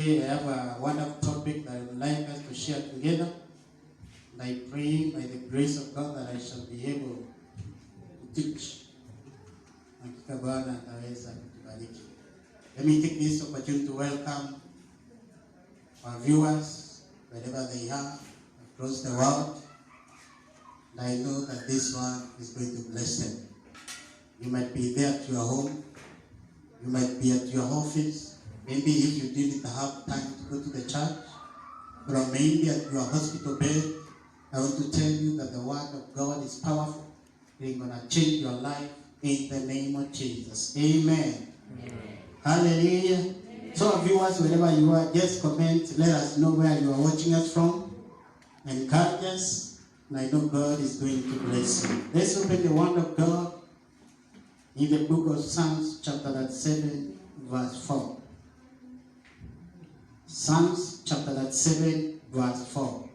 I have a wonderful topic that I would like us to share together. And I pray by the grace of God that I shall be able to teach. Hakika Bwana ataweza kutubariki. Let me take this opportunity to welcome our viewers, wherever they are, across the world. And I know that this one is going to bless them. You might be there at your home. You might be at your office. Maybe if you didn't have time to go to the church, or maybe at your hospital bed, I want to tell you that the word of God is powerful. It's going to change your life in the name of Jesus. Amen. Amen. Hallelujah. Amen. So viewers, wherever you are, just comment. Let us know where you are watching us from. Encourage us. And I know God is going to bless you. Let's open the word of God in the book of Psalms chapter 7 verse 4. Psalms chapter 7 verse 4.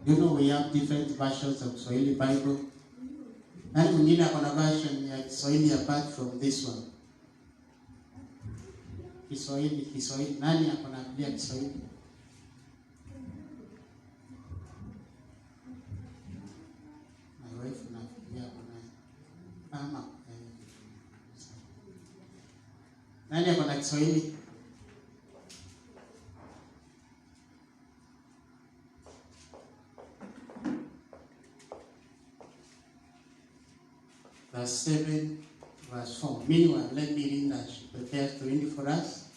You know we have different versions of Swahili Bible. And mwingine akona version ya Kiswahili apart from this one. Kiswahili. Nani akona Biblia Kiswahili? My wife nafikiria akona. Mama. Nani akona Kiswahili? Verse 7, verse 4. Meanwhile, let me read that she prepares to read it for us.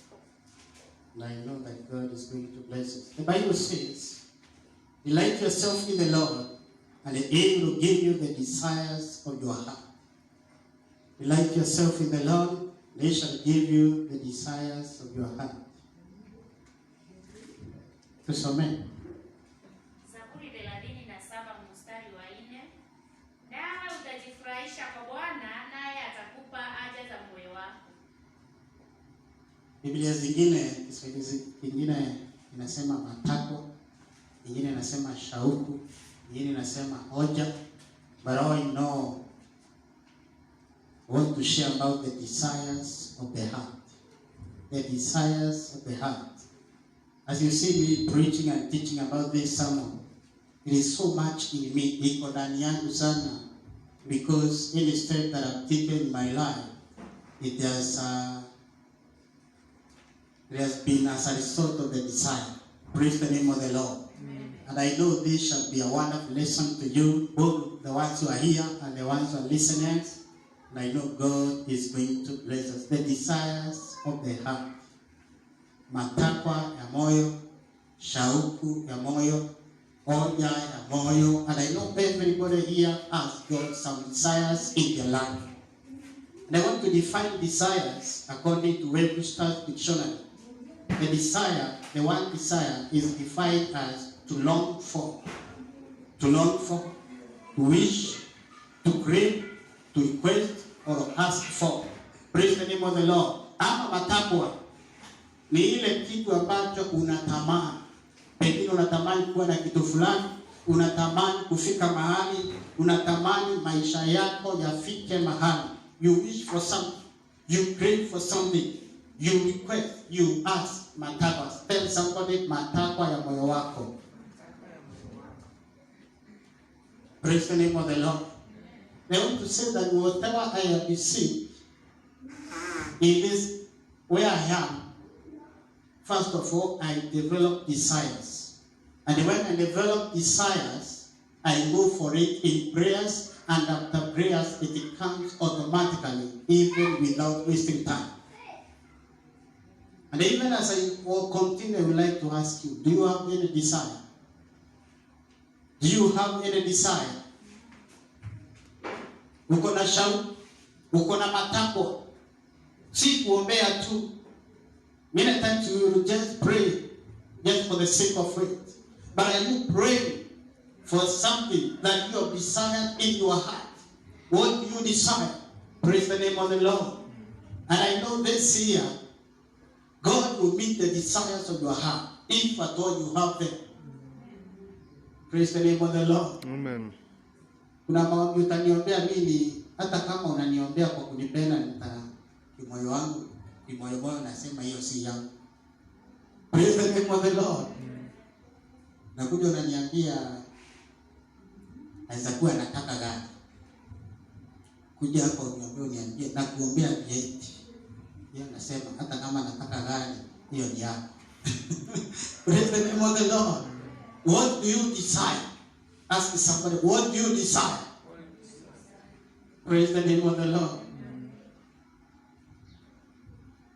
And I know that God is going to bless us. The Bible says, delight yourself in the Lord, and He will give you the desires of your heart. Delight yourself in the Lord, and He shall give you the desires of your heart. Tusome. Zaburi 37 mstari wa 4. Nawe utajifurahisha kwa Bwana, naye atakupa haja za moyo wako. Biblia zingine, Kiswahili kingine inasema matakwa, nyingine inasema shauku, nyingine inasema hoja. But all I know, I want to share about the desires of the heart. The desires of the heart. As you see me preaching and teaching about this sermon, it is so much in me. Iko ndani yangu sana. Because any step that I've taken in my life, it has been as a result of the desire. Praise the name of the Lord. Amen. And I know this shall be a wonderful lesson to you, both the ones who are here and the ones who are listening. And I know God is going to bless us. The desires of the heart. Matakwa ya moyo, shauku ya moyo, hoja ya moyo. And I know everybody here has got some desires in their life. And I want to define desires according to Webster's dictionary. The desire, the one desire is defined as to long for, to wish, to crave, to request, or ask for. Praise the name of the Lord. Ama matakwa ni ile kitu ambacho unatamani. Pengine unatamani kuwa na kitu fulani, unatamani kufika mahali, unatamani maisha yako yafike mahali. You wish for something, you crave for something, you request, you ask. Matakwa. Tell somebody matakwa ya moyo wako. Praise the name of the Lord. I want to say that whatever I have received in this where I am, first of all, I develop desires. And when I develop desires, I go for it in prayers, and after prayers, it comes automatically, even without wasting time. And even as I will continue, I would like to ask you, do you have any desire? Do you have any desire? Uko na shauku, uko na matakwa. Si kuombea tu. Many times you will just pray just for the sake of it. But are you praying for something that you have desired in your heart? What do you desire? Praise the name of the Lord. And I know this year, God will meet the desires of your heart, if at all you have them. Praise the name of the Lord. Amen. Kuna maombi utaniombea mimi, hata kama unaniombea kwa kunipenda moyo wangu, kimoyomoyo nasema hiyo si yangu. Praise the name of the Lord. Nakuja unaniambia naweza kuwa nataka gani? Kuja hapa uniambie na kuombea vieti. Yeye anasema hata kama nataka gani, hiyo ni yako. Praise the name of the Lord. What do you desire? Ask somebody, what do you desire? Praise the name of the Lord.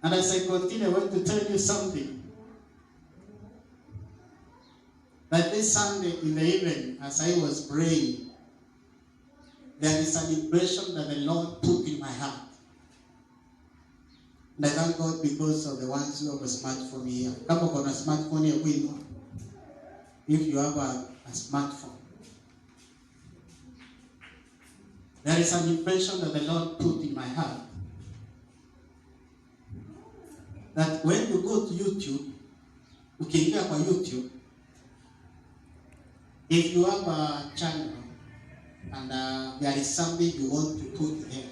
And as I continue, I want to tell you something. That this Sunday in the evening, as I was praying, there is an impression that the Lord put in my heart. And I thank God because of the ones who have a smartphone here. Kama uko na smartphone ya kuinua. If you have a smartphone. There is an impression that the Lord put in my heart. That when you go to YouTube, ukiingia kwa YouTube, if you have a channel and there is something you want to put there,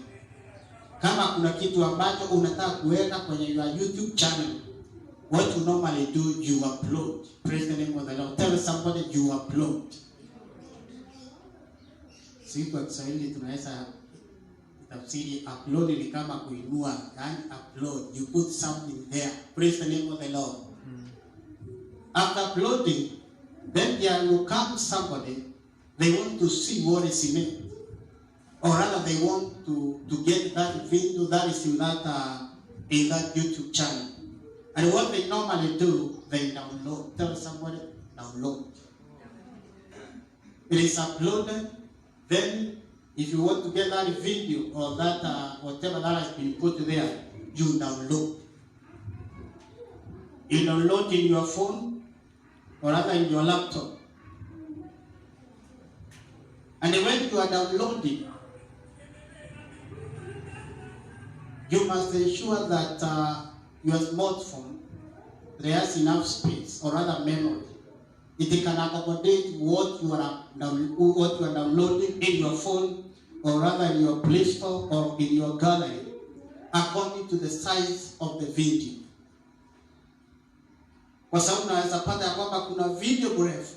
kama kuna kitu ambacho unataka kuweka kwenye your YouTube channel, what you normally do, you upload. Praise the name of the Lord. Tell somebody you upload. Sisi kwa Kiswahili tunaweza tafsiri upload ni kama kuinua, yani upload. You put something there. Praise the name of the Lord. After uploading, then there will come somebody, they want to see what is in it. Or rather, they want to get that video that is in that YouTube channel. And what they normally do, they download. Tell somebody, download. It is uploaded. Then, if you want to get that video or that whatever that has been put there, you download. You download in your phone or rather in your laptop. And when you are downloading, you must ensure that your smartphone has enough space or rather memory. It can accommodate what you are downloading in your phone or rather in your Play Store or in your gallery according to the size of the video. Kwa sababu naweza pata ya kwamba kuna video mrefu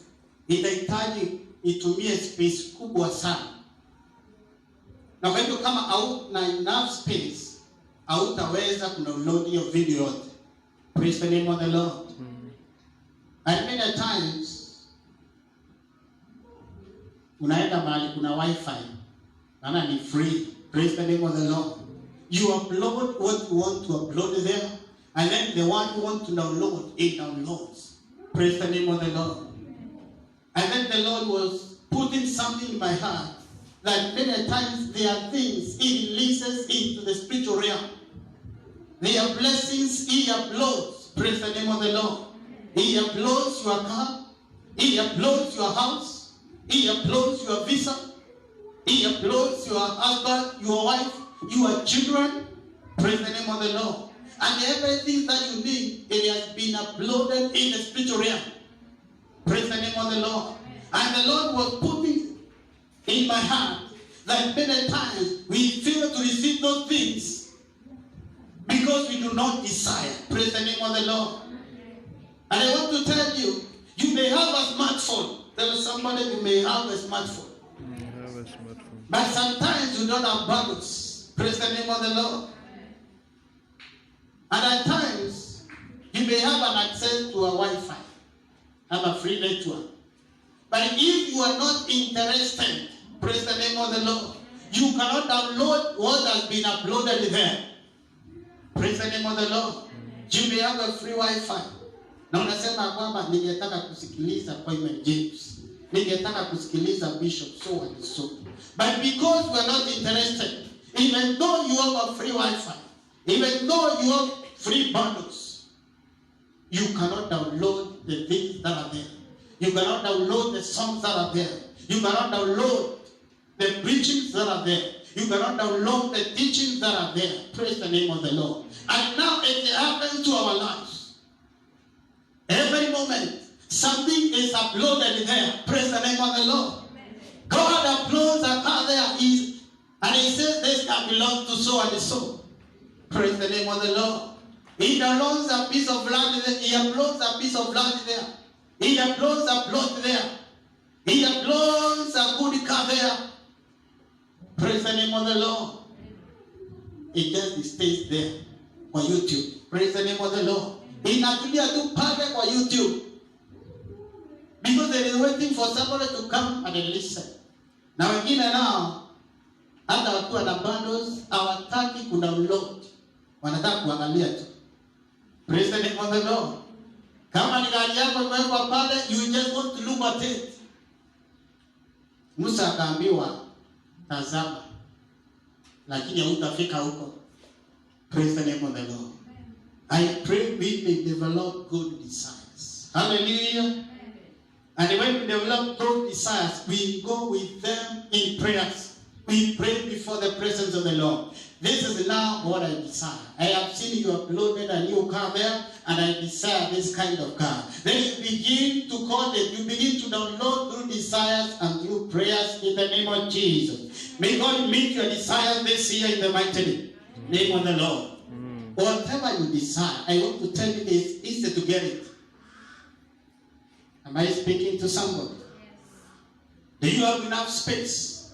itahitaji itumie space kubwa sana. Na kwa hivyo kama hauna enough space, hautaweza kudownload hiyo video yote. Praise the name of the Lord. And many times unaenda mahali kuna wifi, maana ni free. Praise the name of the Lord. You upload what you want to upload there, and then the one you want to download, it downloads. Praise the name of the Lord. And then the Lord was putting something in my heart that many times there are things He releases into the spiritual realm. There are blessings He uploads. Praise the name of the Lord. He uploads your car. He uploads your house. He uploads your visa. He uploads your husband, your wife, your children. Praise the name of the Lord. And everything that you need, it has been uploaded in the spiritual realm. Praise the name of the Lord. And the Lord was putting in my heart that many times we fail to receive those things because we do not desire. Praise the name of the Lord. And I want to tell you, you may have a smartphone. Tell somebody you may have a smartphone. But sometimes you don't have bundles. Praise the name of the Lord. And at times, you may have an access to a Wi-Fi, have a free network. But if you are not interested, praise the name of the Lord, you cannot download what has been uploaded there. Praise the name of the Lord. You may have a free Wi-Fi. Na unasema kwamba ningetaka kusikiliza Poimen James, ningetaka kusikiliza Bishop so and so. But because we are not interested, even though you have a free Wi-Fi, even though you have free bundles, you cannot download the things that are there. You cannot download the songs that are there. You cannot download the preachings that are there. You cannot download the teachings that are there. Praise the name of the Lord. And now it happens to our lives. Every moment, something is uploaded there. Praise the name of the Lord. God uploads a car there. And He says this can belong to so and so. Praise the name of the Lord. He downloads a piece of land there. He uploads a piece of land there. He uploads a plot there. He uploads a good car there. Praise the name of the Lord. It just stays there on YouTube. Praise the name of the Lord. Inatulia tu pale kwa YouTube. Because they are waiting for somebody to come and listen. Na wengine nao hata wakiwa na bundles hawataki kudownload. Wanataka kuangalia tu. Praise the name of the Lord. Kama ni gari yako imewekwa pale, you just want to look at it. Musa akaambiwa tazama, lakini hutafika huko. Praise the name of the Lord. I pray we may develop good desires. Hallelujah. And when we develop good desires, we go with them in prayers. We pray before the presence of the Lord. This is now what I desire. I have seen you uploaded a new car there, and I desire this kind of car. Then you begin to call it. You begin to download through desires and through prayers in the name of Jesus. May God meet your desires this year in the mighty name of the Lord. Whatever you desire, I want to tell you it's easy to get it. Am I speaking to somebody? Yes. Do you have enough space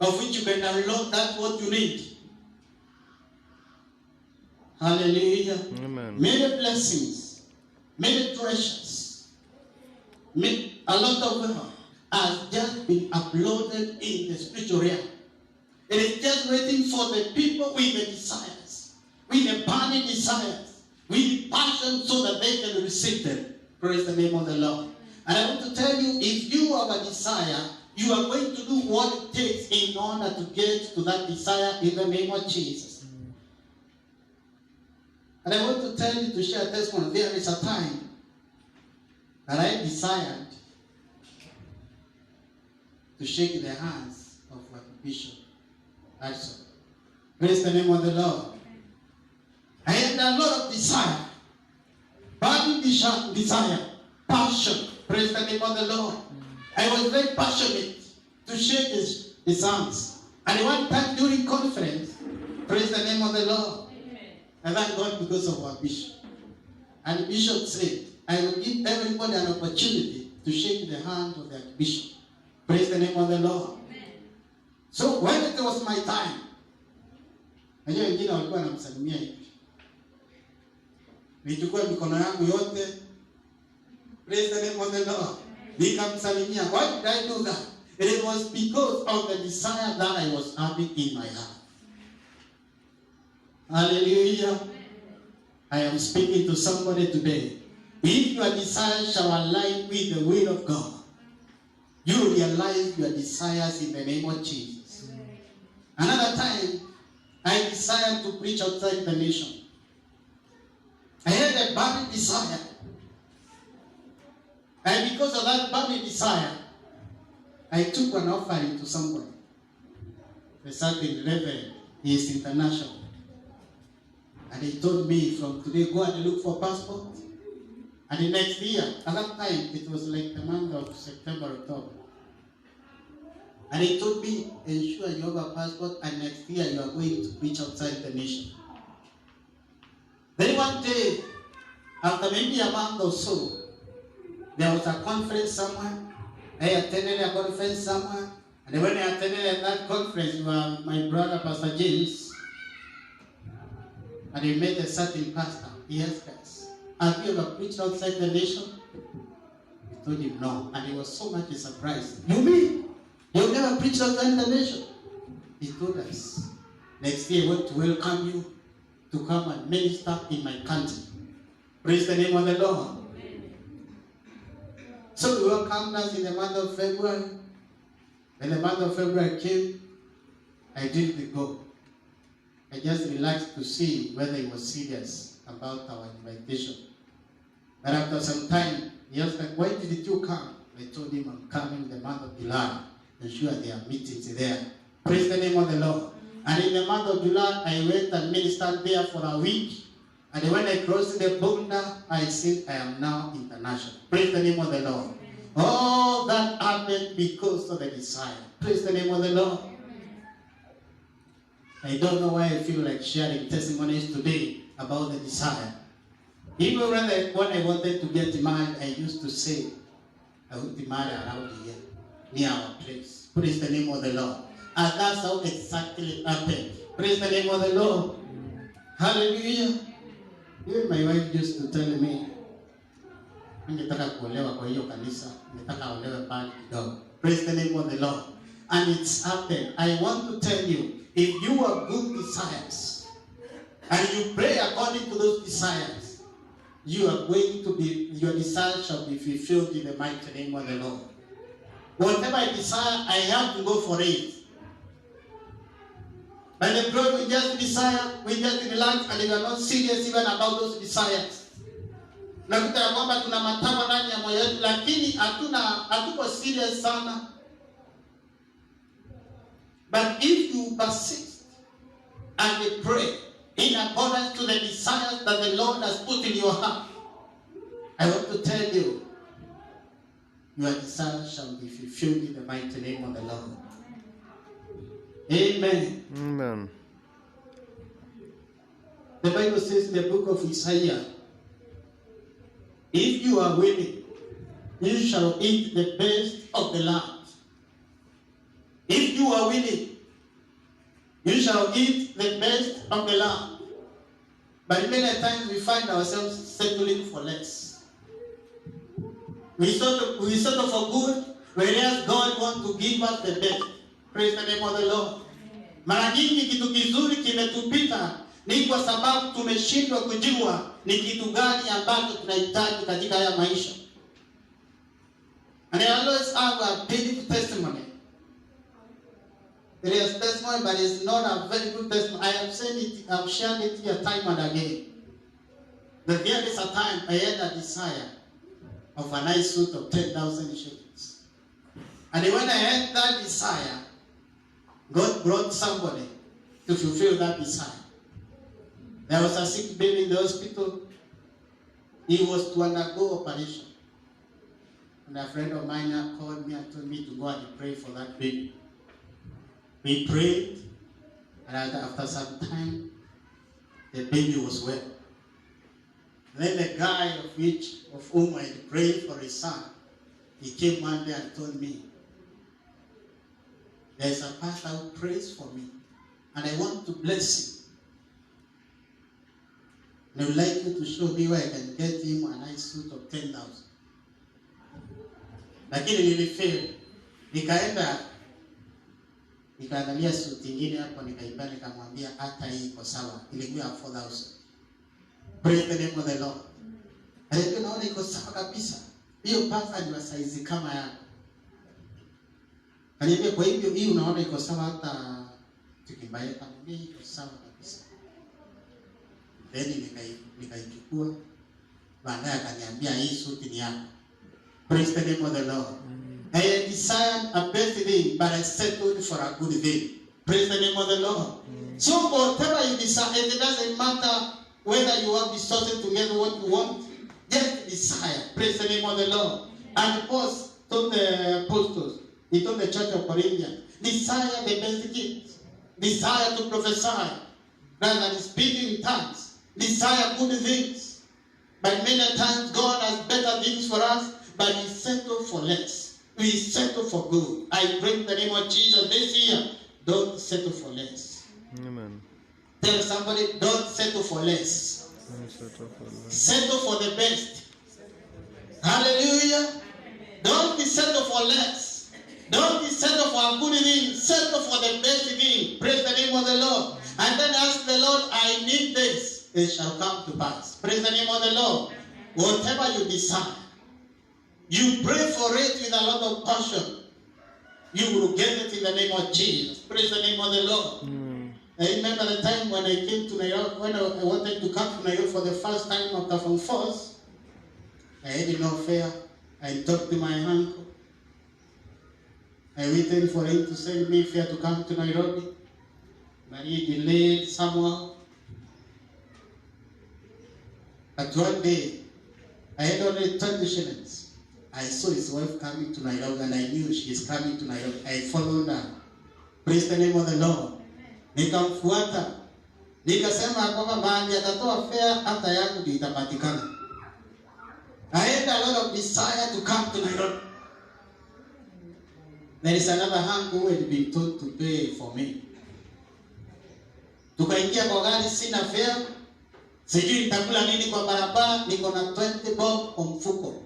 of which you can download that what you need? Hallelujah. Amen. Many blessings, many treasures, a lot of wealth has just been uploaded in the spiritual realm. It is just waiting for the people with the desires, with the burning desires, with the passion so that they can receive them. Praise the name of the Lord. And I want to tell you, if you have a desire, you are going to do what it takes in order to get to that desire in the name of Jesus. And I want to tell you, to share testimony, there is a time that I desired to shake the hands of Bishop Hudson. Praise the name of the Lord. I had a lot of desire. Burning desire, passion. Praise the name of the Lord. I was very passionate to shake his hands. And one time during conference, praise the name of the Lord. I thank God because of our bishop. And the bishop said, I will give everybody an opportunity to shake the hand of their bishop. Praise the name of the Lord. So when it was my time, najua wengine walikuwa wanamsalimia hivi. Nichukua mikono yangu yote. Praise the name of the Lord. Nikamsalimia. Why did I do that? It was because of the desire that I was having in my heart. Hallelujah. I am speaking to somebody today. If your desires shall align with the will of God, you will realize your desires in the name of Jesus. Another time, I desired to preach outside the nation. I had a burning desire. And because of that burning desire, I took an offering to somebody. A certain reverend, he is international. And he told me from today, go and look for passport. And the next year, at that time, it was like the month of September, October. And he told me, ensure you have a passport, and next year you are going to preach outside the nation. Then one day, after maybe a month or so, there was a conference somewhere. I attended a conference somewhere. And when I attended that conference, my brother, Pastor James, and he met a certain pastor. He asked us, have you ever preached outside the nation? I told him no. And he was so much surprised. You mean you've never preached outside the nation? He told us, next year I want to welcome you to come and minister in my country. Praise the name of the Lord. So we welcomed us in the month of February. When the month of February came, I didn't go. I just relaxed to see whether he was serious about our invitation. But after some time, he asked, like, why did you come? I told him I'm coming in the month of July. Ensure there are meetings there. Praise the name of the Lord. And in the month of July, I went and ministered there for a week. And when I crossed the border, I said, I am now international. Praise the name of the Lord. All that happened because of the desire. Praise the name of the Lord. I don't know why I feel like sharing testimonies today. about the desire. Even when I wanted to get married, I used to say, I would be married around here, near our place. Praise the name of the Lord. And that's how exactly happened. Praise the name of the Lord. Hallelujah. Even my wife used to tell me, ningetaka kuolewa kwa hiyo kanisa, ningetaka olewe pale kidogo. Praise the name of the Lord. And it's happened. I want to tell you, if you have good desires, and you pray according to those desires, you are going to be, your desire shall be fulfilled in the mighty name of the Lord. Whatever I desire, I have to go for it. By the prayer, we just desire, we just relax, and we are not serious even about those desires. Nakuta ya kwamba tuna matakwa ndani ya moyo wetu, lakini hatuko serious sana. But if you persist and you pray in accordance to the desires that the Lord has put in your heart, I want to tell you, your desires shall be fulfilled in the mighty name of the Lord. Amen. Amen. The Bible says in the book of Isaiah, if you are willing, you shall eat the best of the land. If you are willing, you shall eat the best of the land. But many times we find ourselves settling for less. We settle for good, whereas God wants to give us the best. Praise the name of the Lord. Mara nyingi kitu kizuri kimetupita ni kwa sababu tumeshindwa kujua ni kitu gani ambacho tunahitaji katika haya maisha. And I always have a beautiful testimony. There is testimony, but it's not a very good testimony. I have said it, I've shared it here time and again. That there is a time I had a desire of a nice suit of 10,000 shekels. And when I had that desire, God brought somebody to fulfill that desire. There was a sick baby in the hospital. He was to undergo operation. And a friend of mine called me and told me to go and pray for that baby. We prayed, and after some time, the baby was well. Then the guy of whom I had prayed for his son, he came one day and told me, there's a pastor who prays for me, and I want to bless him. And I would like you to show me where I can get him a nice suit of 10,000. Lakini nilifeel. Nikaangalia suit ingine hapo, nikaiba, nikamwambia hata hii iko sawa. Ilikuwa 4,000. Praise the name of the Lord. Alikuwa naona iko sawa kabisa. Hiyo pasa ni wa size kama yako. Kaniambia, kwa hivyo hii unaona iko sawa hata tukimbaya kama hii iko sawa kabisa. Then nikaichukua. Baadaye akaniambia hii suit ni yako. Praise the name of the Lord. I desired a best thing, but I settled for a good thing. Praise the name of the Lord. So whatever you desire, it doesn't matter whether you have resources to get what you want. Just desire. Praise the name of the Lord. And Paul told the apostles, he told the church of Corinthians, desire the best gifts. Desire to prophesy rather than speaking in tongues. Desire good things. But many times God has better things for us, but we settle for less. We settle for good. I pray in the name of Jesus this year, don't settle for less. Amen. Tell somebody, don't settle for less. Settle for the best. Hallelujah. Don't be settled for less. Don't be settled for a good thing. Settle for the best thing. Praise the name of the Lord. And then ask the Lord, I need this. It shall come to pass. Praise the name of the Lord. Whatever you desire, you pray for it with a lot of passion, you will get it in the name of Jesus. Praise the name of the Lord. I remember the time when I came to Nairobi, when I wanted to come to Nairobi for the first time after from first. I had no fare. I talked to my uncle. I waited for him to send me fare to come to Nairobi. But he delayed somehow. But one day, I had only 20 shillings. I saw his wife coming to Nairobi, and I knew she is coming to Nairobi. I followed her. Praise the name of the Lord. Nikamfuata. Nikasema kwamba mahali atatoa fare hata yangu ndio itapatikana. I had a lot of desire to come to Nairobi. There is another hand who had been told to pay for me. Tukaingia kwa gari, sina fare. Sijui nitakula nini kwa barabara, niko na 20 bob kwa mfuko.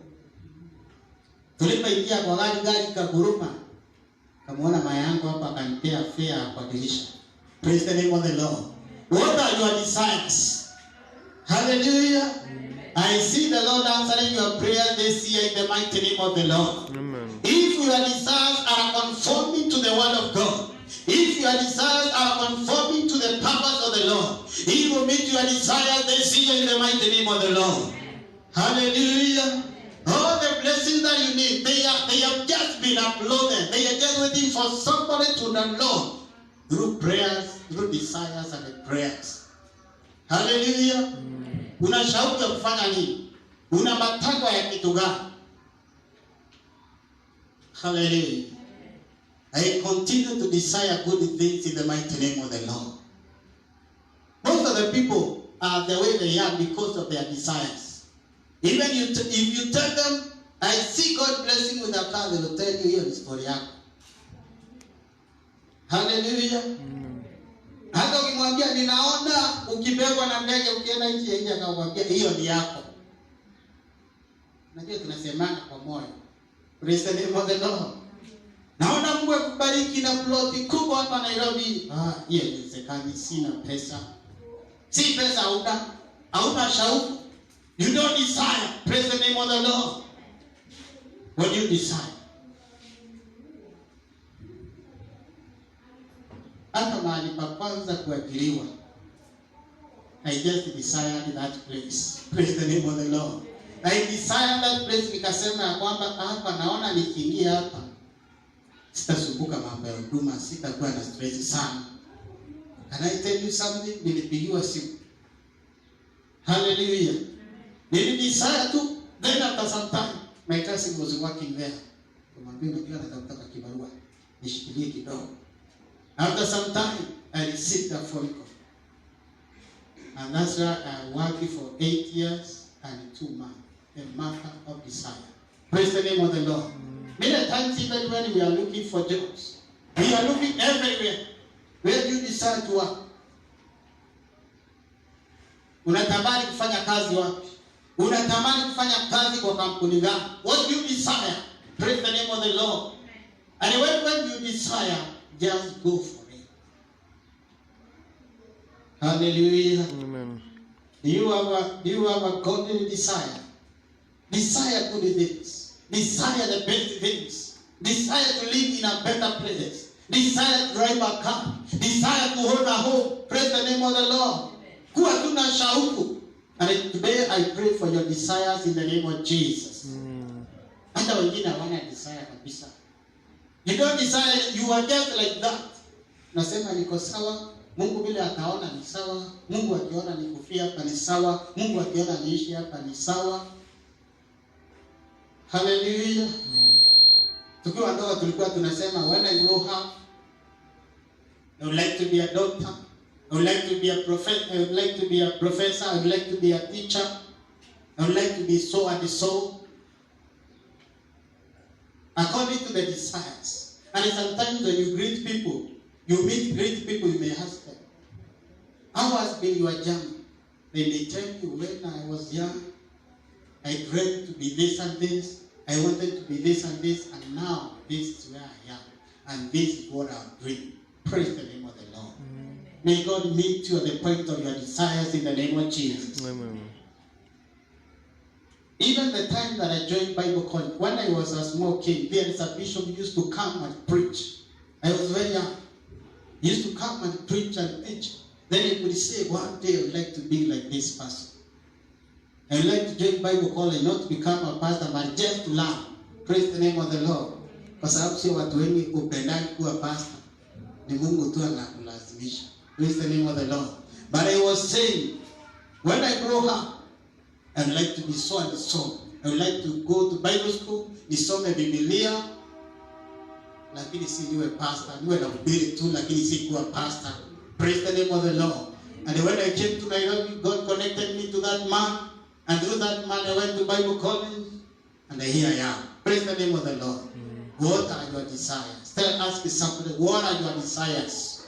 Tulipoingia kwa gari, gari kaguruma. Kamuona mama yangu hapa akanipea fare kwa dirisha. Praise the name of the Lord. What are your desires? Hallelujah. I see the Lord answering your prayer this year in the mighty name of the Lord. Amen. If your desires are conforming to the word of God, if your desires are conforming to the purpose of the Lord, He will meet your desires this year in the mighty name of the Lord. Hallelujah. All the blessings that you need, they have just been uploaded. They are just waiting for somebody to download through prayers, through desires and prayers. Hallelujah. Una shauku ya kufanya nini? Una matakwa ya kitu gani? Hallelujah. I continue to desire good things in the mighty name of the Lord. Most of the people are the way they are because of their desires. Even if you tell them, I see God blessing with a car, they will tell you, here is for yako. Hallelujah. Hata ukimwambia ninaona ukibebwa na ndege ukienda nchi ya nje, akamwambia hiyo ni yako. Najua tunasemana kwa moyo. Praise the name of the Lord. Naona Mungu akubariki na ploti kubwa hapa Nairobi. Hiyo inawezekana, sina pesa. Si pesa hauna shauku. You don't desire. Praise the name of the Lord. What do you desire? Hata mahali pa kwanza kuajiriwa, I just desired that place. Praise the name of the Lord. I desired that place, nikasema ya kwamba hapa naona nikiingia hapa sitasumbuka mambo ya huduma, sitakuwa na stress sana. Can I tell you something? Nilipigiwa simu. Hallelujah. Nilidesire tu, then after some time my cousin was working there. Kumwambia unajua nataka kibarua, nishikilie kidogo. After some time, I received a phone call. And that's why I worked for 8 years and 2 months. A matter of desire. Praise the name of the Lord. Many times even when we are looking for jobs, we are looking everywhere. Where do you desire to work? Unatamani kufanya kazi wapi? Unatamani kufanya kazi kwa kampuni gani? What do you desire? Praise the name of the Lord. And when you desire, just go for it. Hallelujah. Amen. Do you have a godly desire? Desire good things. Desire the best things. Desire to live in a better place. Desire to drive a car. Desire to hold a home. Praise the name of the Lord. Kuwa tuna shauku. And today I pray for your desires in the name of Jesus. Hata wengine hawana desire kabisa. You don't desire, you are just like that. Nasema niko sawa, Mungu vile ataona ni sawa, Mungu akiona nikufia hapa ni sawa, Mungu akiona niishi hapa ni sawa. Hallelujah. Tukiwa ndogo tulikuwa tunasema when I grow up, I would like to be a doctor, I would like to be a prophet, I would like to be a professor, I would like to be a teacher, I would like to be so and so. According to the desires. And sometimes when you greet people, you meet great people, you may ask them, how has been your journey? They may tell you, when I was young, I dreamed to be this and this, I wanted to be this and this, and now this is where I am. And this is what I'm doing. Praise the name of the Lord. May God meet you at the point of your desires in the name of Jesus. Amen. Even the time that I joined Bible College, when I was a small kid, there is a bishop who used to come and preach. I was very young. He used to come and preach and teach. Then he would say, one day I would like to be like this person. I would like to join Bible College, not to become a pastor, but just to learn. Praise the name of the Lord. Kwa sababu sio watu wengi kupendani kuwa pastor. Ni Mungu tu anakulazimisha. Praise the name of the Lord. But I was saying, when I grow up, I would like to be so and so. I would like to go to Bible school, nisome Biblia, lakini si niwe pastor, niwe na ubiri tu, lakini si kuwa pastor. Praise the name of the Lord. And when I came to Nairobi, God connected me to that man. And through that man, I went to Bible college. And here I am. Praise the name of the Lord. What are your desires? Ask somebody, what are your desires?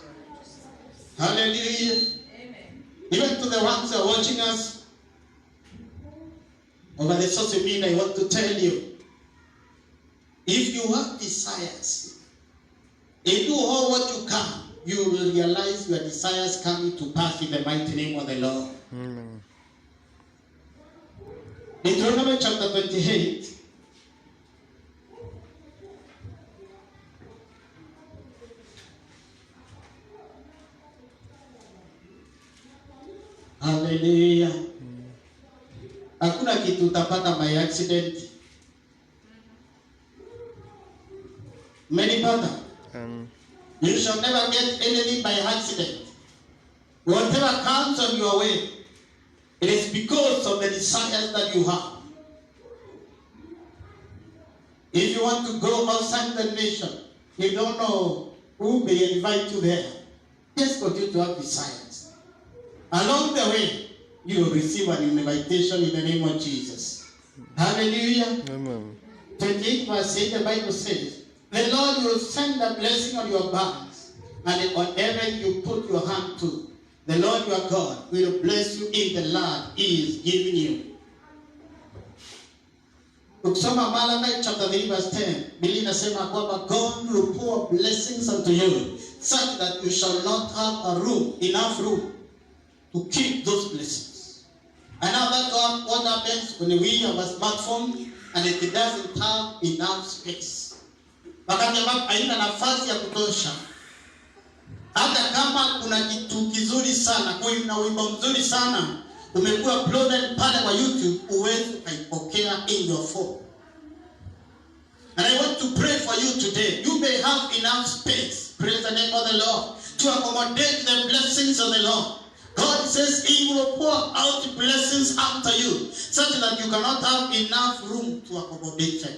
Hallelujah. Amen. Even to the ones who are watching us over the social media, I want to tell you, if you have desires, and do all what you can, you will realize your desires coming to pass in the mighty name of the Lord. Amen. Deuteronomy chapter 28. Hallelujah. Hakuna kitu utapata by accident. Many pata. You shall never get anything by accident. Whatever comes on your way, it is because of the desires that you have. If you want to go outside the nation, you don't know who may invite you there. Just continue to have desires. Along the way, you will receive an invitation in the name of Jesus. Hallelujah. Amen. 28 verse 8, the Bible says, the Lord will send a blessing on your barns, and on everything you put your hand to, the Lord your God will bless you in the land He is giving you. Ukisoma Malachi chapter 3 verse 10, Biblia inasema kwamba God will pour blessings unto you, such that you shall not have enough room to keep those blessings. And now that's what happens when we have a smartphone and it doesn't have enough space. Wakati ambapo haina nafasi ya kutosha, hata kama kuna kitu kizuri sana, kuna wimbo mzuri sana umekuwa uploaded pale kwa YouTube, uweze kuipokea in your phone. And I want to pray for you today. You may have enough space, praise the name of the Lord, to accommodate the blessings of the Lord. God says He will pour out blessings after you, such that you cannot have enough room to accommodate them.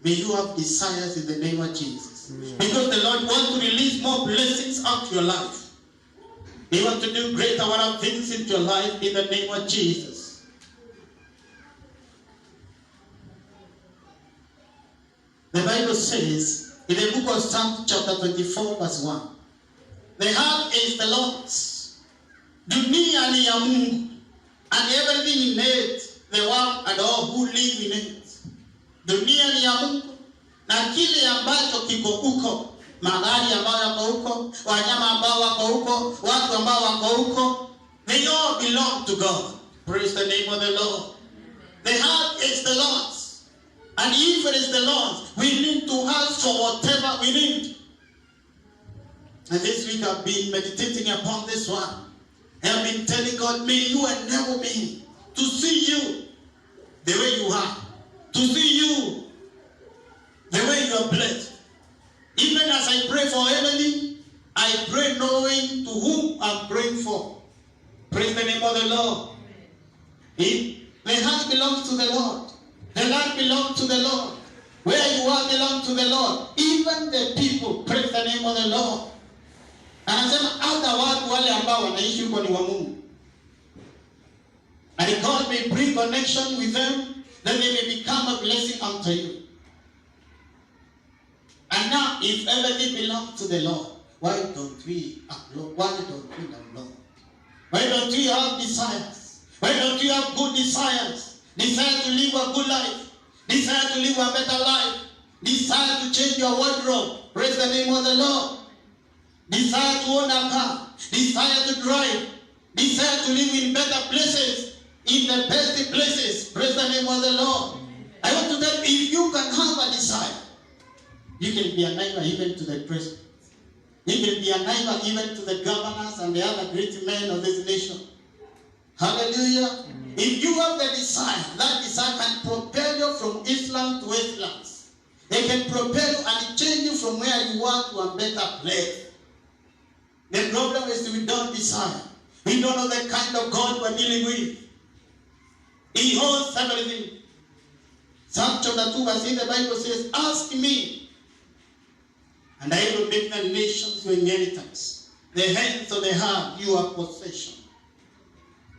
May you have desires in the name of Jesus. Because the Lord wants to release more blessings out your life. He wants to do greater things in your life in the name of Jesus. The Bible says in the book of Psalm chapter 24 verse 1, the earth is the Lord's, dunia ni ya Mungu, and everything in it, the world and all who live in it. Dunia ni ya Mungu, na kile ambacho kiko huko, magari ambayo yako huko, wanyama ambao wako huko, watu ambao wako huko, they all belong to God. Praise the name of the Lord. The earth is the Lord's, and if it is the Lord's, we need to ask for whatever we need. And this week I've been meditating upon this one. I've been telling God, may you enable me to see you the way you are, to see you the way you are blessed. Even as I pray for Emily, I pray knowing to whom I'm praying for. Praise the name of the Lord. The heart belongs to the Lord. The land belongs to the Lord. Where you are belongs to the Lord. Even the people, praise the name of the Lord. Anasema hata watu wale ambao wanaishi huko ni wa Mungu. And God may bring connection with them, that they may become a blessing unto you. And now, if everything belongs to the Lord, why don't we applaud? Why don't we applaud? Why don't we have desires? Why don't we have good desires? Desire to live a good life. Desire to live a better life. Desire to change your wardrobe. Praise the name of the Lord. Desire to own a car. Desire to drive. Desire to live in better places. In the best places. Praise the name of the Lord. I want to tell you, if you can have a desire, you can be a neighbor even to the president. You can be a neighbor even to the governors and the other great men of this nation. Hallelujah. If you have the desire, that desire can propel you from Islam to Westlands. It can propel you and change you from where you are to a better place. The problem is we don't desire. We don't know the kind of God we're dealing with. He holds everything. Psalm chapter 2 verse 8, the Bible says, ask me, and I will make the nations your inheritance, the hands of the heart, your possession.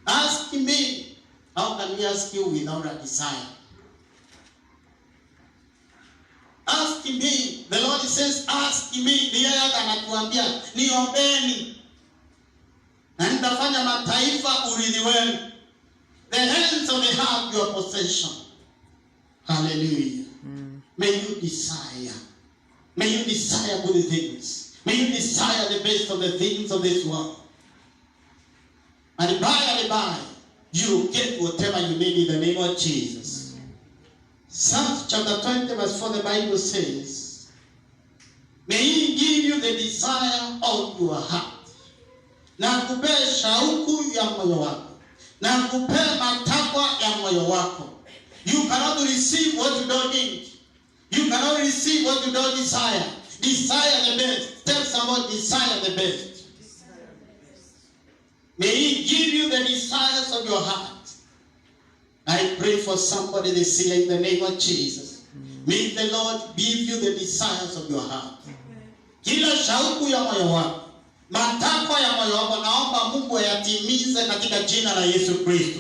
Ask me. How can we ask you without a desire? Ask me. The Lord says, ask me. Ni yeye anatuambia, niombeni. Na nitafanya mataifa urithi wenu. The hands of the heart, your possession. Hallelujah. May you desire. May you desire good things. May you desire the best of the things of this world. And by, you will get whatever you need in the name of Jesus. Psalms chapter 20 verse 4, the Bible says, may He give you the desire of your heart. Na kupe shauku ya moyo wako. Na kupe matakwa ya moyo wako. You cannot receive what you don't need. You cannot receive what you don't desire. Desire the best. Tell someone, desire the best. May He give you the desires of your heart. I pray for somebody this year in the name of Jesus. May the Lord give you the desires of your heart. Kila shauku ya moyo wako, matakwa ya moyo wako, naomba Mungu ayatimize katika jina la Yesu Kristo.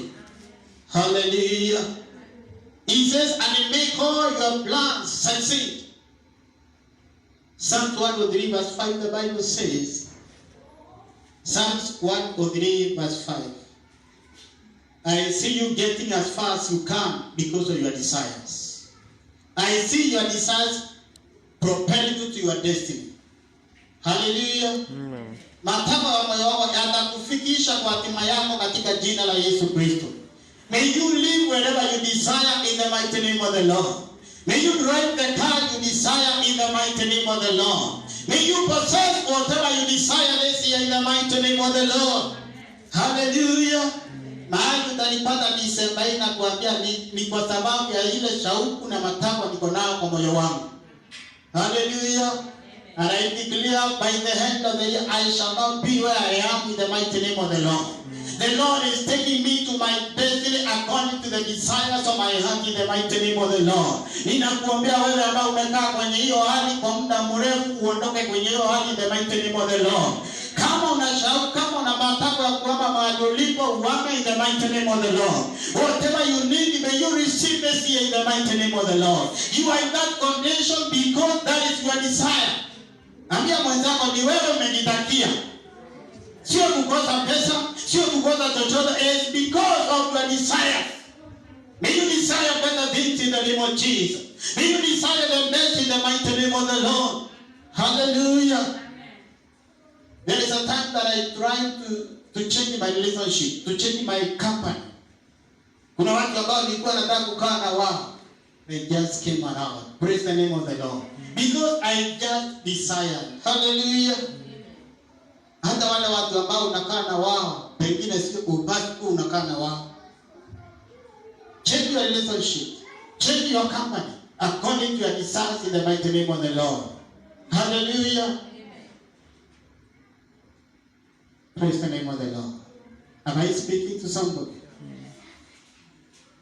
Hallelujah. He says, and make all your plans succeed. Psalms 103 verse 5, the Bible says, Psalms 103 verse 5, I see you getting as far as you can because of your desires. I see your desires propelling you to your destiny. Hallelujah. Matakwa ya moyo wako yatakufikisha kwa hatima yako katika jina la Yesu Kristo. May you live wherever you desire in the mighty name of the Lord. May you drive the car you desire in the mighty name of the Lord. May you possess whatever you desire this year in the mighty name of the Lord. Hallelujah. Mahali utanipata Disemba hii na kuambia ni kwa sababu ya ile shauku na matakwa niko nayo kwa moyo wangu. Hallelujah. And I declare by the hand of the year, I shall not be where I am in the mighty name of the Lord. The Lord is taking me to my destiny according to the desires of my heart in the mighty name of the Lord. Ninakuombea wewe ambao umekaa kwenye hiyo hali kwa muda mrefu uondoke kwenye hiyo hali in the mighty name of the Lord. Kama unashauku, kama una matakwa ya kuomba mahali ulipo, uombe in the mighty name of the Lord. Whatever you need, may you receive this year in the mighty name of the Lord. You are in that condition because that is your desire. Ambia mwenzako ni wewe umenitakia. Sio kukosa pesa, sio kukosa chochote, it's because of your desire. May you desire better things in the name of Jesus. May you desire the best in the mighty name of the Lord. Hallelujah. There is a time that I tried to change my relationship, to change my company. Kuna watu ambao nilikuwa nataka kukaa na wao. They just came around. Praise the name of the Lord. Because I just desired. Hallelujah. Hata wale watu ambao unakaa na wao, pengine sio ubaki tu unakaa na wao. Change your relationship. Change your company according to your desires in the mighty name of the Lord. Hallelujah. Praise the name of the Lord. Am I speaking to somebody?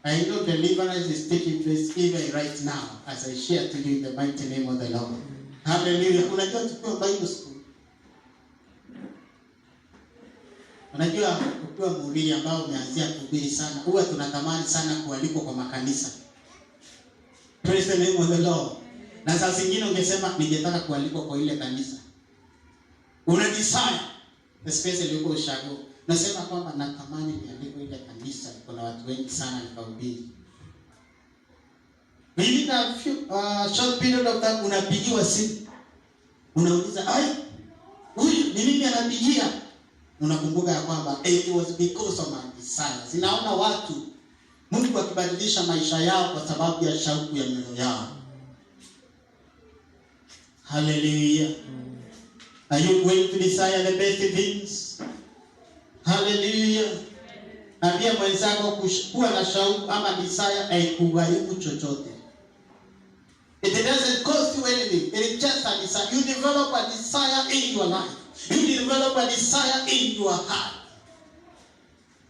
I know deliverance is taking place even right now as I share to you in the mighty name of the Lord. Hallelujah. Unajua tukiwa Bible school. Unajua ukiwa mhubiri ambao umeanzia kuhubiri sana, huwa tunatamani sana kualikwa kwa makanisa. Praise the name of the Lord. Na saa zingine ungesema ningetaka kualikwa kwa ile kanisa. Una desire, especially uko ushago. Nasema kwamba natamani nialikwe ile kanisa, kuna watu wengi sana nikahubiri. Within a few short period of time unapigiwa simu. Unauliza, "Ai, huyu ni nini anapigia?" Unakumbuka ya kwamba it was because of my desires. Ninaona watu Mungu akibadilisha maisha yao kwa sababu ya shauku ya mioyo yao. Hallelujah. Are you going to desire the best things? Hallelujah. Na pia mwenzako kuwa na shauku ama desire haikugharimu chochote. It doesn't cost you anything. It is just a desire. You develop a desire in your life. You develop a desire in your heart.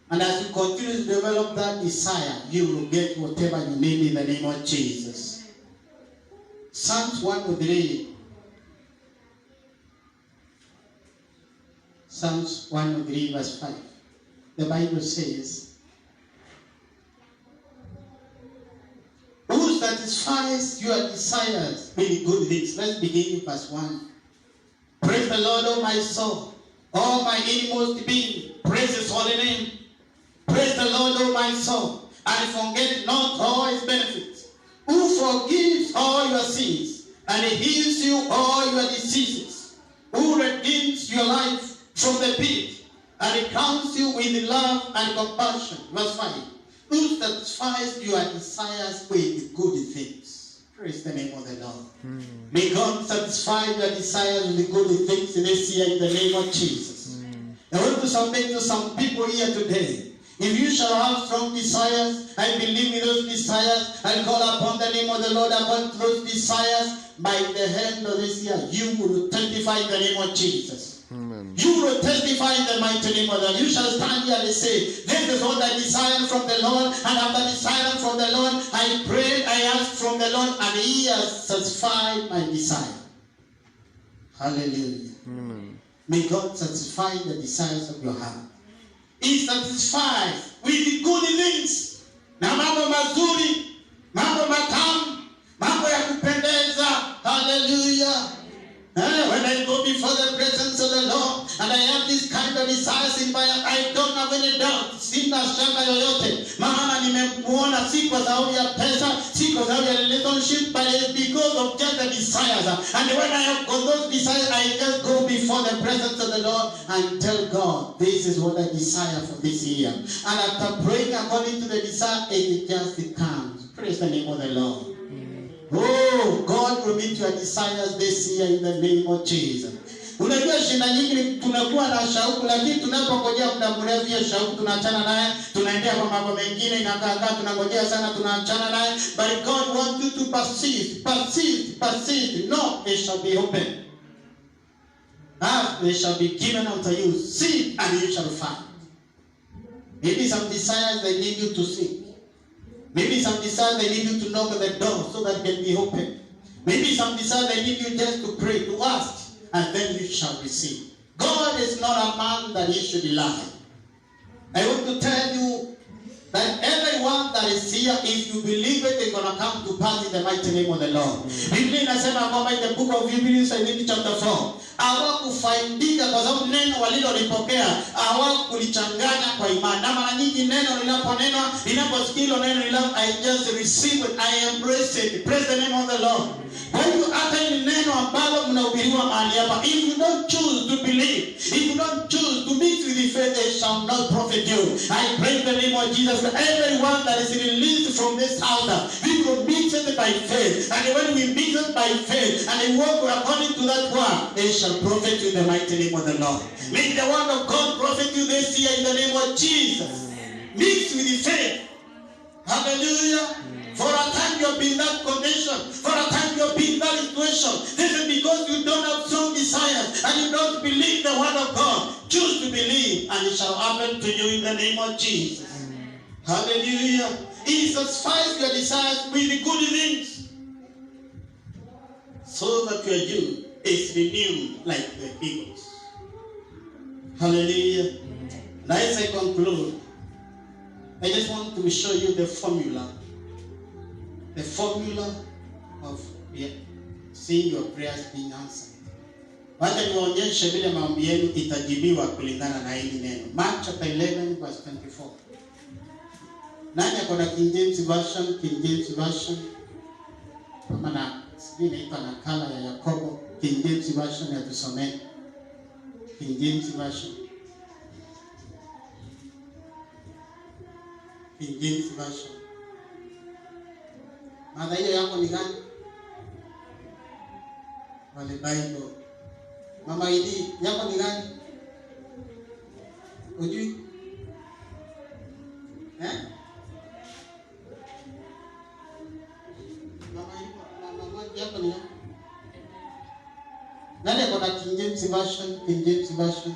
And as you continue to develop that desire, you will get whatever you need in the name of Jesus. Psalms 103. Psalms 103 verse 5. The Bible says, who satisfies your desires with good things? Let's begin with verse 1. Praise the Lord, O my soul, all my inmost being. Praise his holy name. Praise the Lord, O my soul, and forget not all his benefits. Who forgives all your sins and heals you all your diseases. Who redeems your life from the pit and crowns you with love and compassion. Verse 5. Who satisfies your desires with good things. Praise the name of the Lord. May God satisfy your desires with good things in this year in the name of Jesus. I want to submit to some people here today. If you shall have strong desires, I believe in those desires, and call upon the name of the Lord upon those desires, by the end of this year, you will testify in the name of Jesus. Amen. You will testify in the mighty name of the Lord. You shall stand here and say, this is what I desire from the Lord, and after desiring from the Lord, I prayed, I asked from the Lord, and he has satisfied my desire. Hallelujah. Amen. May God satisfy the desires of your heart. He satisfies with the good things. Na mambo mazuri, mambo matamu, mambo ya kupendeza. Hallelujah. When I go before the presence of the Lord and I have this kind of desires in my heart, I don't have any doubt. Sina shaka yoyote. Maana nimemuona si kwa sababu ya pesa, si kwa sababu ya relationship, but it's because of just the desires. And when I have got those desires, I just go before the presence of the Lord and tell God, this is what I desire for this year. And after praying according to the desire, it just comes. Praise the name of the Lord. Oh, God will meet your desires this year in the name of Jesus. Unajua shida nyingi tunakuwa na shauku, lakini tunapongojea muda mrefu hiyo shauku tunaachana naye, tunaendea kwa mambo mengine, inakaa tunangojea sana tunaachana naye. But God wants you to persist. No, it shall be open. They shall be given unto you. Seek and you shall find. Maybe some desires they need you to seek. Maybe some desire they need you to knock at the door so that it can be open. Maybe some desire they need you just to pray, to ask, and then you shall receive. God is not a man that he should lie. I want to tell you that everyone that is here, if you believe it, it's going to come to pass in the mighty name of the Lord. Biblia inasema kwamba in the book of Hebrews, I think chapter 4, hawakufaidika kwa sababu neno walilolipokea hawakulichanganya kwa imani. Na mara nyingi neno linaponenwa, linaposikia neno I just receive it, I embrace it. Praise the name of the Lord. Kwa hiyo hata hili neno ambalo mnahubiriwa mahali hapa, if you don't choose to believe, if you don't choose to mix with the faith, they shall not profit you. I pray in the name of Jesus for everyone that is released from this house, we will mix it by faith. And when we mix it by faith and we walk according to that word, they shall profit you in the mighty name of the Lord. May the word of God profit you this year in the name of Jesus. Mix with the faith. Hallelujah. For a time you have been in that condition. For a time you have been in that situation. This is because you don't have strong desires and you don't believe the word of God. Choose to believe and it shall happen to you in the name of Jesus. Hallelujah. He satisfies your desires with the good things, so that your youth is renewed like the eagles. Hallelujah. And as I conclude, I just want to show you the formula. The formula of seeing your prayers being answered. Wacha niwaonyeshe vile maombi yenu itajibiwa kulingana na hili neno. Mark chapter 11 verse 24. Nani akona King James version? King James version. Kama na sijui inaitwa nakala ya Yakobo. King James version ya tusomee. King James version. King James version. Mada hiyo yako ni gani? Wale Bible. Mama hili yako ni gani? Ujui? Mama yako ni gani? Nani akona King James version? King James version.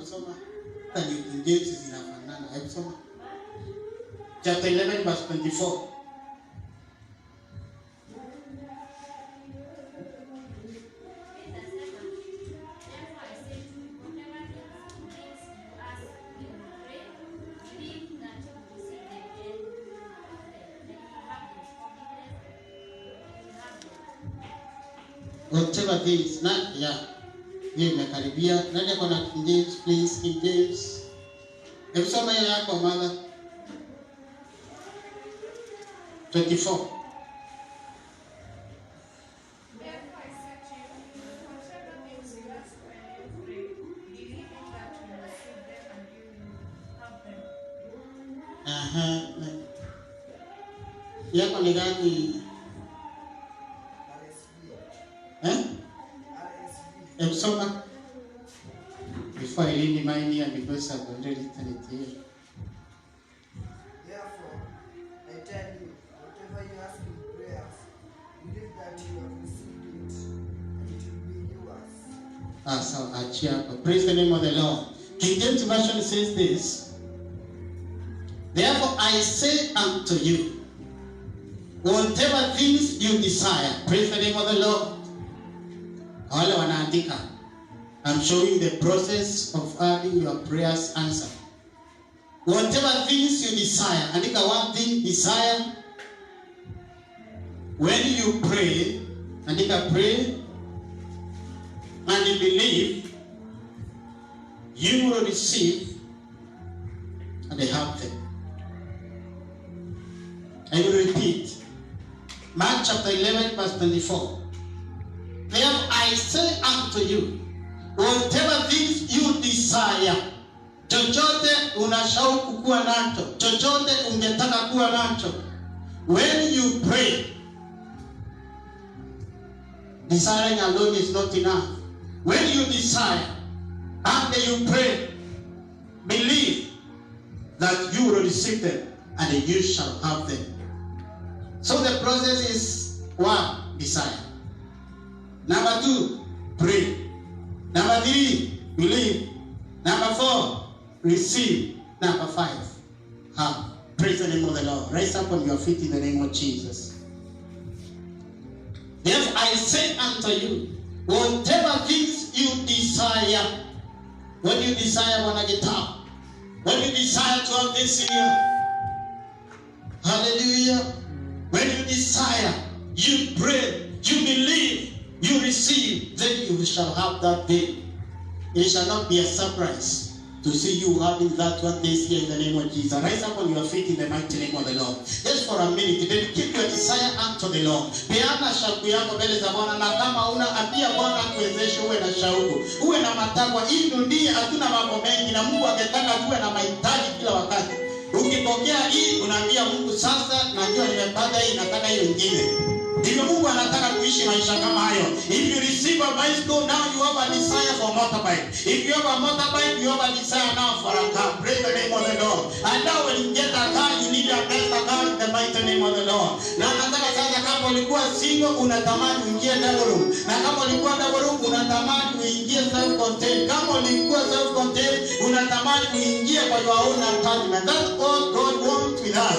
Kusoma. Tani King James zinafanana. Kusoma. Chapter 11 verse 24. whatever things, not, yeah. Hiyo imekaribia. Nani ako na King James, please? King James. Hebu soma hiyo yako mama. 24. Yako ni gani? Soma. Before I read mine here, because I've already written it here. Therefore, I tell you, whatever you ask in prayers, believe that you have received it, and it will be yours. So achia. Praise the name of the Lord. King James Version says this. Therefore I say unto you, whatever things you desire. Praise the name of the Lord. Wale wanaandika. I'm showing the process of having your prayers answered. Whatever things you desire. Andika one thing, desire. When you pray, andika pray, and you believe, you will receive, and they have them. I will repeat. Mark chapter 11 verse 24. Therefore I say unto you, whatever things you desire, chochote unashauku kuwa nacho, chochote ungetaka kuwa nacho, when you pray, desiring alone is not enough. When you desire, after you pray, believe that you will receive them, and you shall have them. So the process is 1, desire. Number 2, pray. Number 3, believe. Number 4, receive. Number 5, have. Praise the name of the Lord. Rise up on your feet in the name of Jesus. Therefore I say unto you, whatever things you desire. What do you desire when I get up? What do you desire to have this year? Hallelujah. When you desire, you pray, you believe, you receive, then you shall have that day. It shall not be a surprise to see you having that one this year in the name of Jesus. Rise up on your feet in the mighty name of the Lord. Just for a minute, then keep your desire unto the Lord. Peana shauku yako mbele za Bwana, na kama una ambia Bwana kuwezeshe uwe na shauku, uwe na matakwa. Hii dunia hatuna mambo mengi, na Mungu angetaka tuwe na mahitaji kila wakati. Ukipokea hii unaambia Mungu, sasa najua nimepata hii, nataka hiyo nyingine. Ndivyo Mungu anataka kuishi maisha kama hayo. If you receive a bicycle, now you have a desire for motorbike. If you have a motorbike, you have a desire now for a car. Praise the name of the Lord. And now when you get a car, you need a better car in the mighty name of the Lord. Na nataka sasa, kama ulikuwa single unatamani uingie double room. Na kama ulikuwa double room unatamani uingie self-contained. Kama ulikuwa self-contained unatamani uingie kwa your own apartment. That's all God wants with us.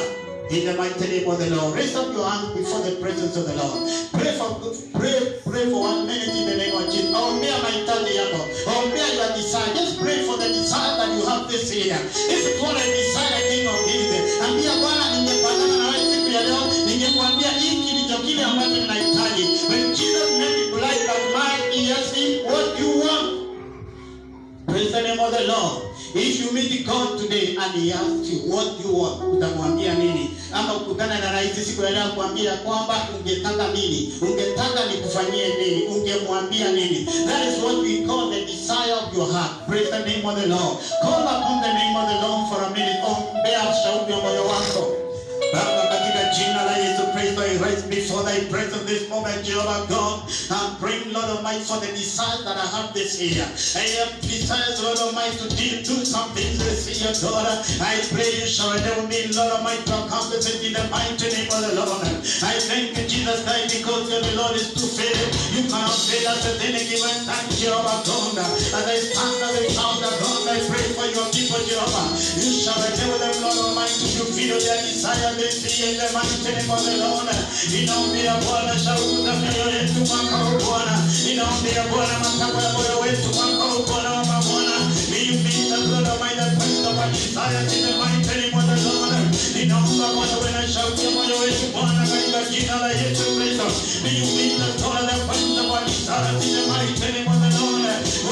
In the mighty name of the Lord. Raise up your hand before the presence of the Lord. Pray for 1 minute in the name of Jesus. Ombea mahitaji yako. Ombea your desire. Just pray for the desire that you have this year. If it was a desire, King of Kings, ambia Bwana, ningepatana na wewe siku ya leo, ningekuambia hiki ndicho kile ambacho ninahitaji. When Jesus made it blind that man, he asked him, what do you want? Praise the name of the Lord. If you meet God today and he asks you what you want, utamwambia nini? Ama ukutana na rais siku ya leo kuambia kwamba ungetaka nini? Ungetaka nikufanyie nini? Ungemwambia nini? That is what we call the desire of your heart. Praise the name of the Lord. Call upon the name of the Lord for a minute. Ombea shauku ya moyo wako. Baba, katika jina la Yesu Kristo, I rise before thy presence this moment, Jehovah God, and bring, Lord Almighty, for the desire that I have this year. I have desires, Lord Almighty, to do some things this year, God. I pray you shall enable me, Lord Almighty, to accomplish it in the mighty name of the Lord. I thank you, Jesus Christ, because the Lord is too fair. You cannot fail us at any given time, Jehovah God. As I stand as a child of God, I pray for your people, Jehovah. You shall enable them, Lord Almighty, to fulfill their desire this year in the mighty name of the Lord. Ninaombea Bwana shauku za mioyo yetu mwaka huu Bwana. Ninaombea Bwana matakwa ya moyo wetu mwaka huu Bwana wa mabwana. May you meet the Lord Almighty, the point of our desires in the mighty name of the Lord. Ninaomba Bwana uwe na shauku ya moyo wetu Bwana, katika jina la Yesu Kristo. May you meet the Lord, the point of our desires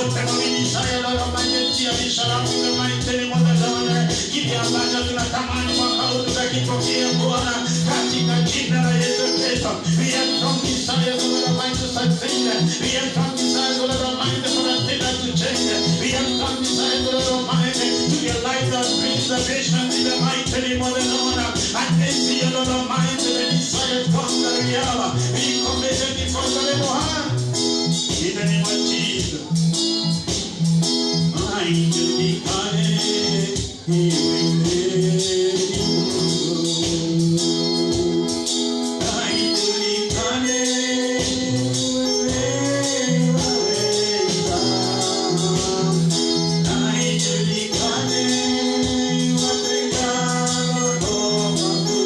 whatever we desire, Lord Almighty, shall have in the mighty name of the Lord. Kile ambacho tunatamani mwaka huu tutakipokea Bwana katika jina la Yesu Kristo. We have strong desires, Lord Almighty, to succeed. We have strong desires, Lord Almighty, for our things to change. We have strong desires, Lord Almighty, to realize our dreams, the visions in the mighty name of the Lord. And they see, Lord Almighty, the desires come that we have. We commit them before the little hand. In the name of Jesus. I do declare, He will lead you. I do declare, I do declare, what they got over you.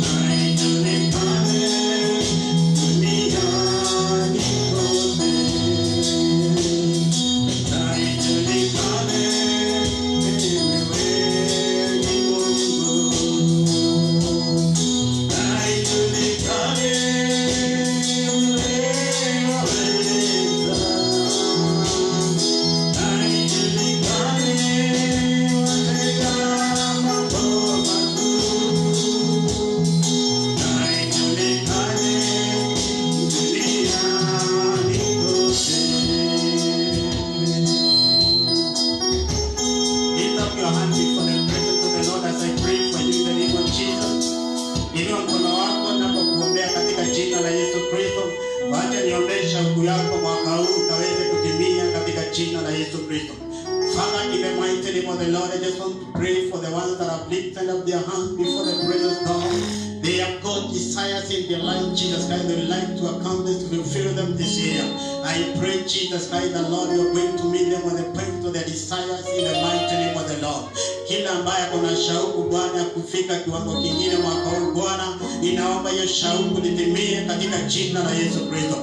I do declare, to be on the Father, in the mighty name of the Lord, I just want to pray for the ones that have lifted up their hands before the presence of God. They have got desires in their life, Jesus Christ. They would like to accomplish, to fulfill them this year. I pray, Jesus Christ, the Lord, you are going to meet them on the point of their desires in the mighty name of the Lord. Kila ambaye kuna shauku Bwana kufika kiwango kingine mwaka huu Bwana, ninaomba hiyo shauku litimie katika jina la Yesu Kristo.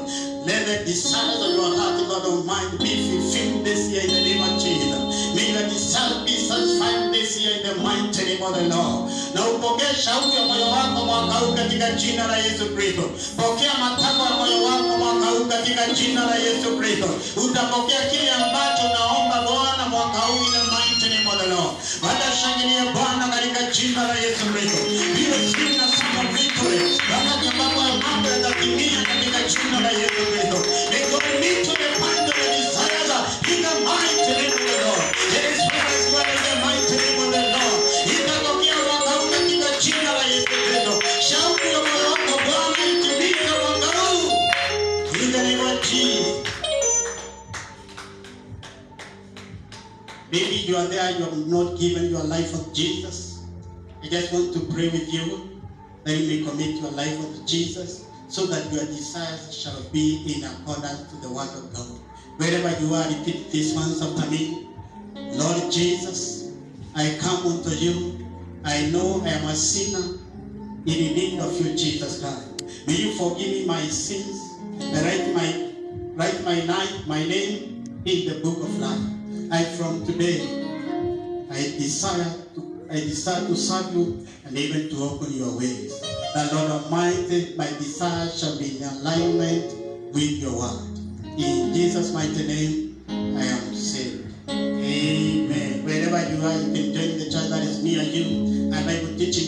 Let the desires of your heart, God Almighty, be fulfilled this year in the name of Jesus. May the desires be satisfied this year in the mighty name of the Lord. Na upokee shauku ya moyo wako mwaka huu katika jina la Yesu Kristo. Pokea matakwa ya moyo wako mwaka huu katika jina la Yesu Kristo. Utapokea kile ambacho unaomba Bwana mwaka huu in the mighty name of the Lord. Watashangilia Bwana katika jina la Yesu Kristo. Hiyo sina sana victory. Wakati ambapo mambo yatatimia katika jina la Yesu Kristo. May God meet to the point of the desires in the mighty name of the Lord. It is as well in the mighty name of the Lord. Itatokea mwaka huu katika jina la Yesu Kristo. Shauku ya moyo wako Bwana itimike mwaka huu. In the name of Jesus. Maybe you are there, you have not given your life of Jesus. I just want to pray with you that you may commit your life to Jesus so that your desires shall be in accordance to the word of God. Wherever you are, repeat this once after me. Lord Jesus, I come unto you. I know I am a sinner in need of you, Jesus Christ. May you forgive me my sins and write my name in the book of life. And from today, I desire to serve you and even to open your ways. The Lord Almighty, my desire shall be in alignment with your word. In Jesus' mighty name, I am saved. Amen. Wherever you are, you can join the church that is near you. And Bible teaching